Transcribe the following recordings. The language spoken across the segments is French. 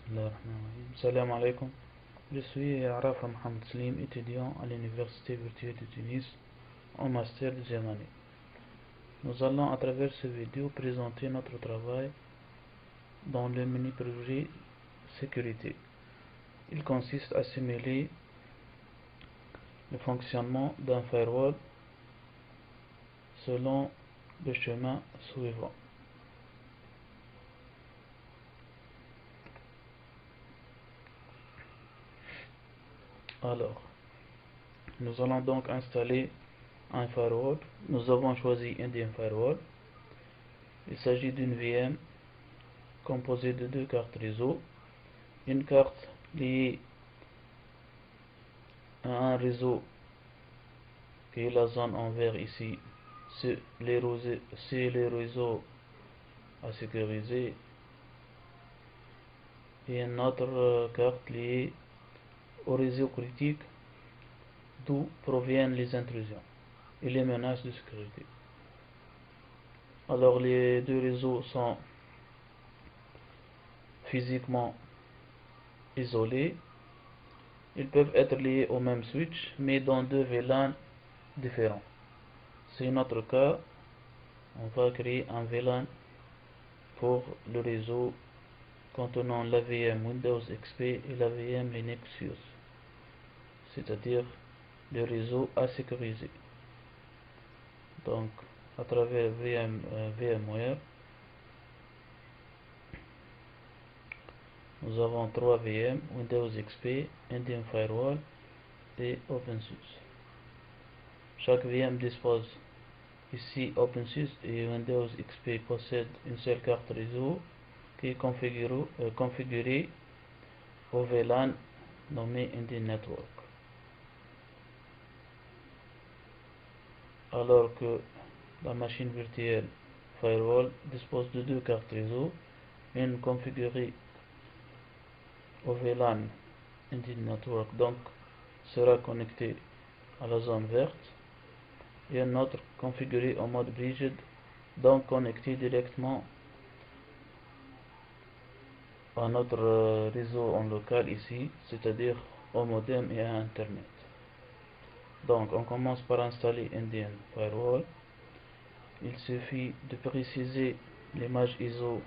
Bismillahirrahmanirrahim. Salam alaikum. Je suis Arafa Mohamed Slim, étudiant à l'Université virtuelle de Tunis en master deuxième année. Nous allons à travers cette vidéo présenter notre travail dans le menu priorité sécurité. Il consiste à simuler le fonctionnement d'un firewall selon le chemin suivant. Alors, nous allons donc installer un firewall. Nous avons choisi Indian Firewall. Il s'agit d'une VM composée de deux cartes réseau. Une carte liée à un réseau qui est la zone en vert ici, c'est les réseaux à sécuriser, et une autre carte liée au réseau critique d'où proviennent les intrusions et les menaces de sécurité. Alors les deux réseaux sont physiquement isolés. Ils peuvent être liés au même switch mais dans deux VLAN différents. C'est notre cas. On va créer un VLAN pour le réseau contenant la VM Windows XP et la VM Linuxus, c'est-à-dire le réseau à sécuriser. Donc, à travers VMware, nous avons 3 VM, Windows XP, Indian Firewall et OpenSUSE. Chaque VM dispose ici OpenSUSE et Windows XP possèdent une seule carte réseau qui est configurée au VLAN nommé Indian Network. Alors que la machine virtuelle Firewall dispose de deux cartes réseau, une configurée au VLAN Indian Network, donc sera connectée à la zone verte, et une autre configurée en mode bridged, donc connectée directement à notre réseau en local ici, c'est-à-dire au modem et à Internet. Donc on commence par installer Indian Firewall. Il suffit de préciser l'image ISO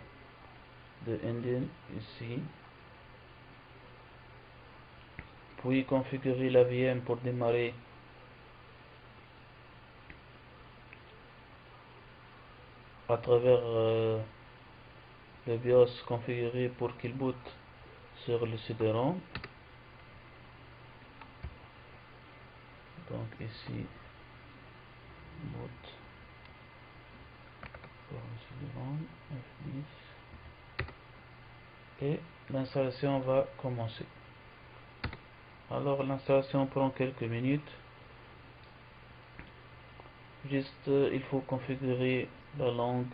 de Indian ici, puis configurer la VM pour démarrer à travers le BIOS configuré pour qu'il boot sur le CD-ROM. Donc ici, boot pour le CD-ROM, F10, et l'installation va commencer. Alors l'installation prend quelques minutes. Juste, il faut configurer la langue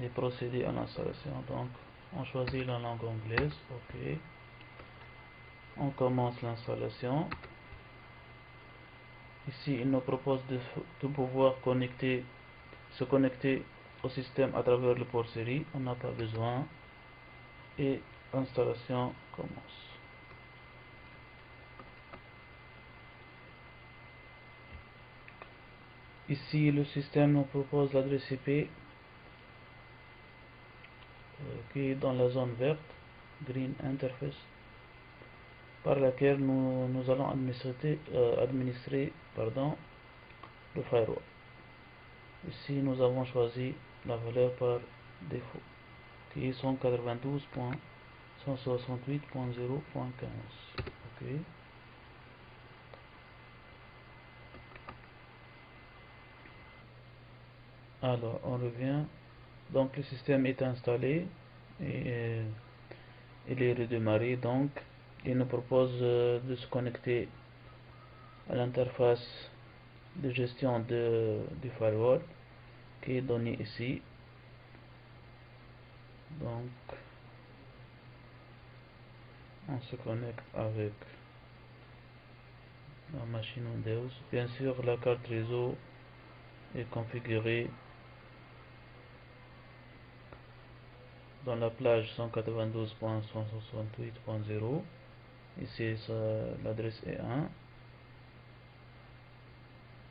et procéder à l'installation. Donc on choisit la langue anglaise, ok. On commence l'installation. Ici il nous propose de pouvoir se connecter au système à travers le port série. On n'a pas besoin, et l'installation commence. Ici le système nous propose l'adresse IP qui est dans la zone verte, Green Interface, par laquelle nous allons administrer le firewall. Ici nous avons choisi la valeur par défaut qui est 192.168.0.15. Ok. Alors on revient. Donc le système est installé et il est redémarré. Donc il nous propose de se connecter à l'interface de gestion du firewall qui est donnée ici. Donc on se connecte avec la machine Windows. Bien sûr la carte réseau est configurée dans la plage 192.168.0. Ici l'adresse est 1.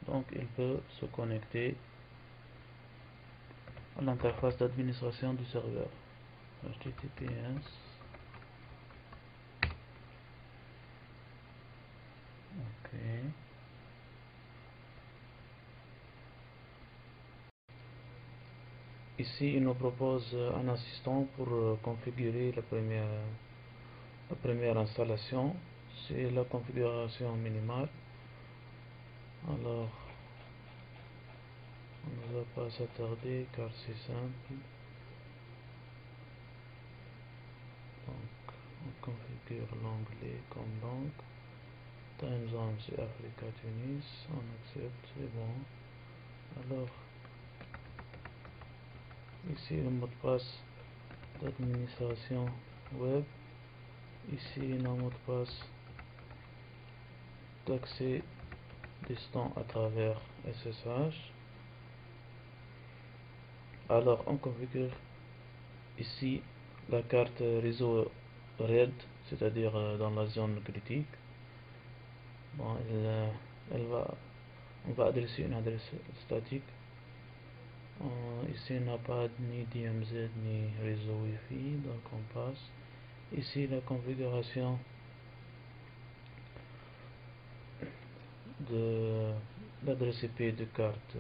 Donc il peut se connecter à l'interface d'administration du serveur. HTTPS. Ok. Ici, il nous propose un assistant pour configurer la première installation. C'est la configuration minimale. Alors, on ne va pas s'attarder car c'est simple. Donc, on configure l'onglet comme langue. Time zone, c'est Africa, Tunis. On accepte, c'est bon. Alors, ici le mot de passe d'administration web. Ici le mot de passe d'accès distant à travers SSH. Alors on configure ici la carte réseau RAID, c'est-à-dire dans la zone critique. Bon, on va adresser une adresse statique. Ici il n'a pas ni DMZ ni réseau Wi-Fi, donc on passe. Ici la configuration de l'adresse IP de carte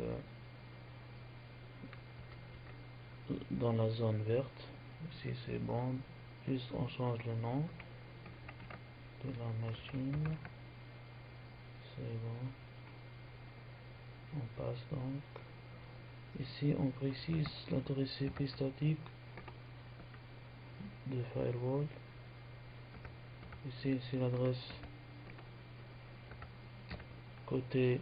dans la zone verte. Ici c'est bon, juste on change le nom de la machine, c'est bon, on passe donc. Ici on précise l'adresse IP statique de firewall. Ici c'est l'adresse côté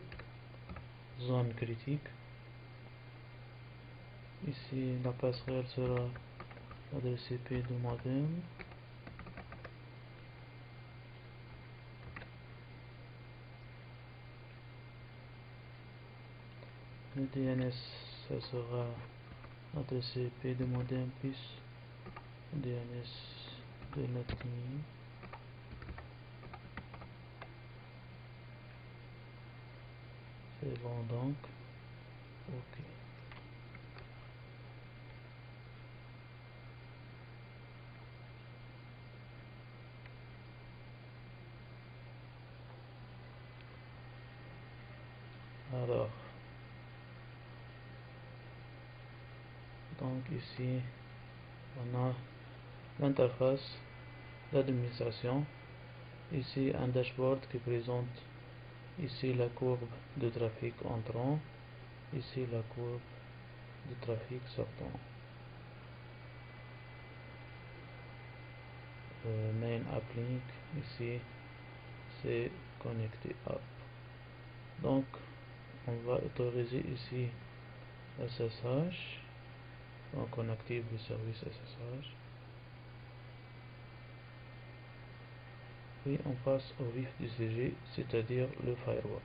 zone critique. Ici la passerelle sera l'adresse IP de modem. Le DNS, ça sera l'adresse IP de modem plus DNS de NetMe. C'est bon donc. Ok. Alors, donc ici, on a l'interface d'administration. Ici, un dashboard qui présente ici la courbe de trafic entrant, ici la courbe de trafic sortant. Main uplink, ici, c'est connecté up. Donc, on va autoriser ici SSH. Donc, on active le service SSH. Puis, on passe au vif du sujet, c'est-à-dire le firewall.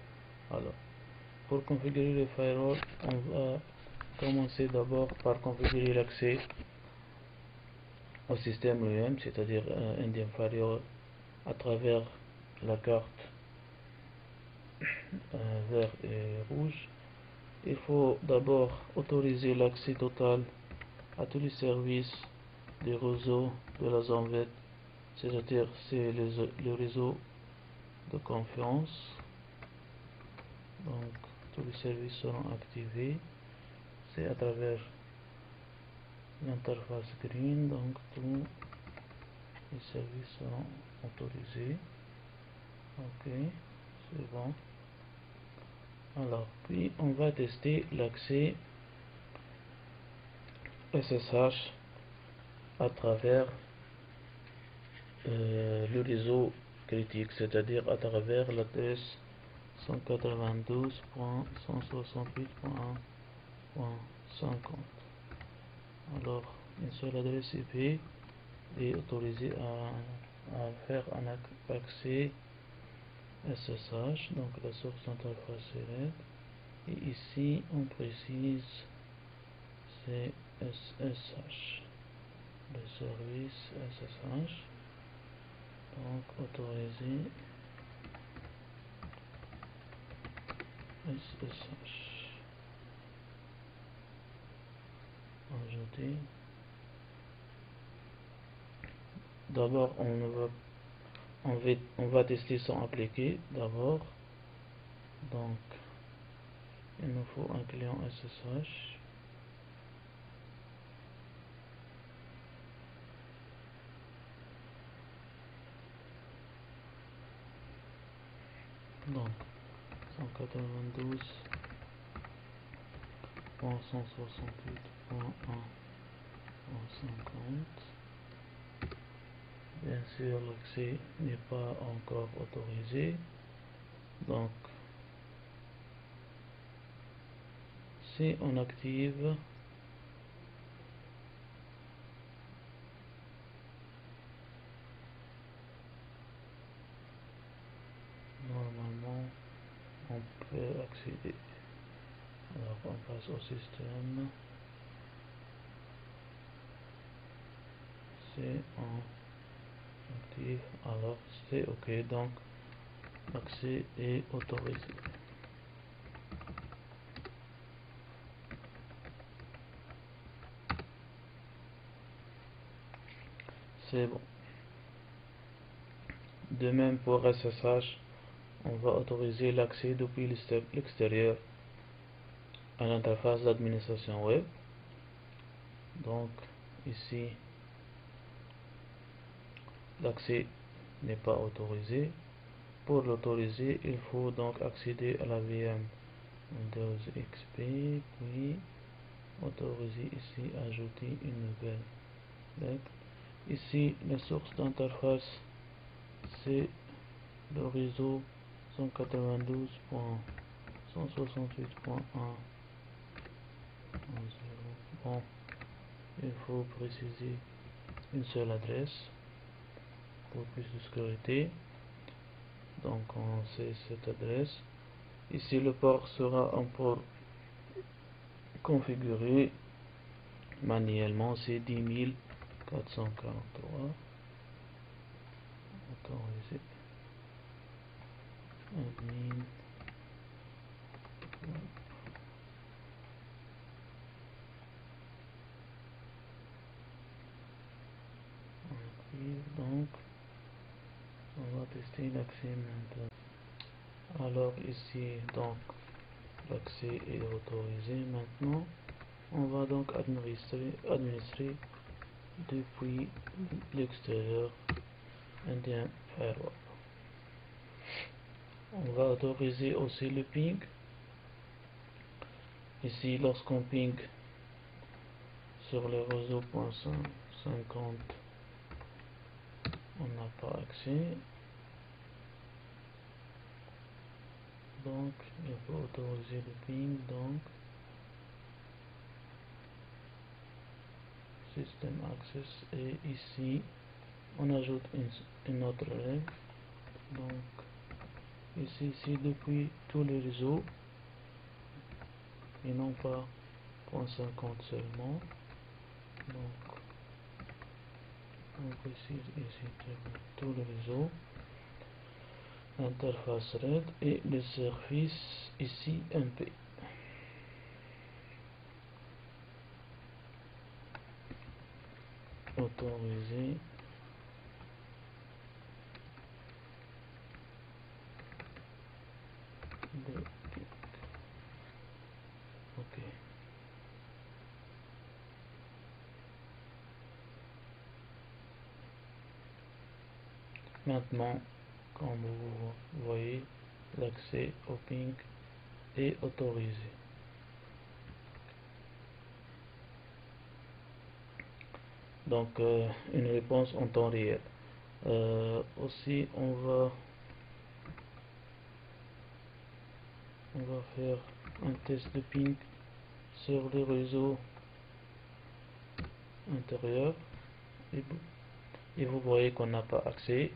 Alors, pour configurer le firewall, on va commencer d'abord par configurer l'accès au système lui-même, c'est-à-dire Indian Firewall, à travers la carte vert et rouge. Il faut d'abord autoriser l'accès total à tous les services des réseaux de la zone verte, c'est-à-dire c'est le réseau de confiance. Donc tous les services seront activés. C'est à travers l'interface green, donc tous les services seront autorisés. Ok, c'est bon. Alors, puis on va tester l'accès SSH à travers le réseau critique, c'est-à-dire à travers l'adresse 192.168.1.50. Alors, une seule adresse IP est autorisée à faire un accès SSH, donc la source d'interface est RAID, et ici on précise c'est SSH. le service SSH. Donc autoriser SSH. Ajouter. D'abord on va tester sans appliquer d'abord. Donc il nous faut un client SSH. Donc 192.168.1.50. Bien sûr, l'accès n'est pas encore autorisé. Donc, si on active, normalement, on peut accéder. Alors, on passe au système. C'est en actif. Alors, c'est OK. Donc, l'accès est autorisé. C'est bon. De même pour SSH, on va autoriser l'accès depuis l'extérieur à l'interface d'administration web. Donc ici, l'accès n'est pas autorisé. Pour l'autoriser, il faut donc accéder à la VM Windows XP, puis autoriser ici, ajouter une nouvelle lettre. Ici, la source d'interface, c'est le réseau 192.168.1. Bon, il faut préciser une seule adresse pour plus de sécurité. Donc on sait cette adresse. Ici le port sera un port configuré manuellement, c'est 10.443. Autoriser admin. Donc on va tester l'accès maintenant. Alors ici donc l'accès est autorisé. Maintenant on va donc administrer depuis l'extérieur Indian Firewall. On va autoriser aussi le ping. Ici, lorsqu'on ping sur le réseau .50, on n'a pas accès. Donc, il faut autoriser le ping. Donc, System Access. Et ici, on ajoute une autre règle. Donc, ici, depuis tous les réseaux, et non pas .50 seulement. Donc, on précise ici tout le réseau, interface RED et le service ici MP. Autoriser de OK. Maintenant, comme vous voyez, l'accès au ping est autorisé. Donc, une réponse en temps réel. Aussi, on va faire un test de ping sur le réseau intérieur et vous voyez qu'on n'a pas accès.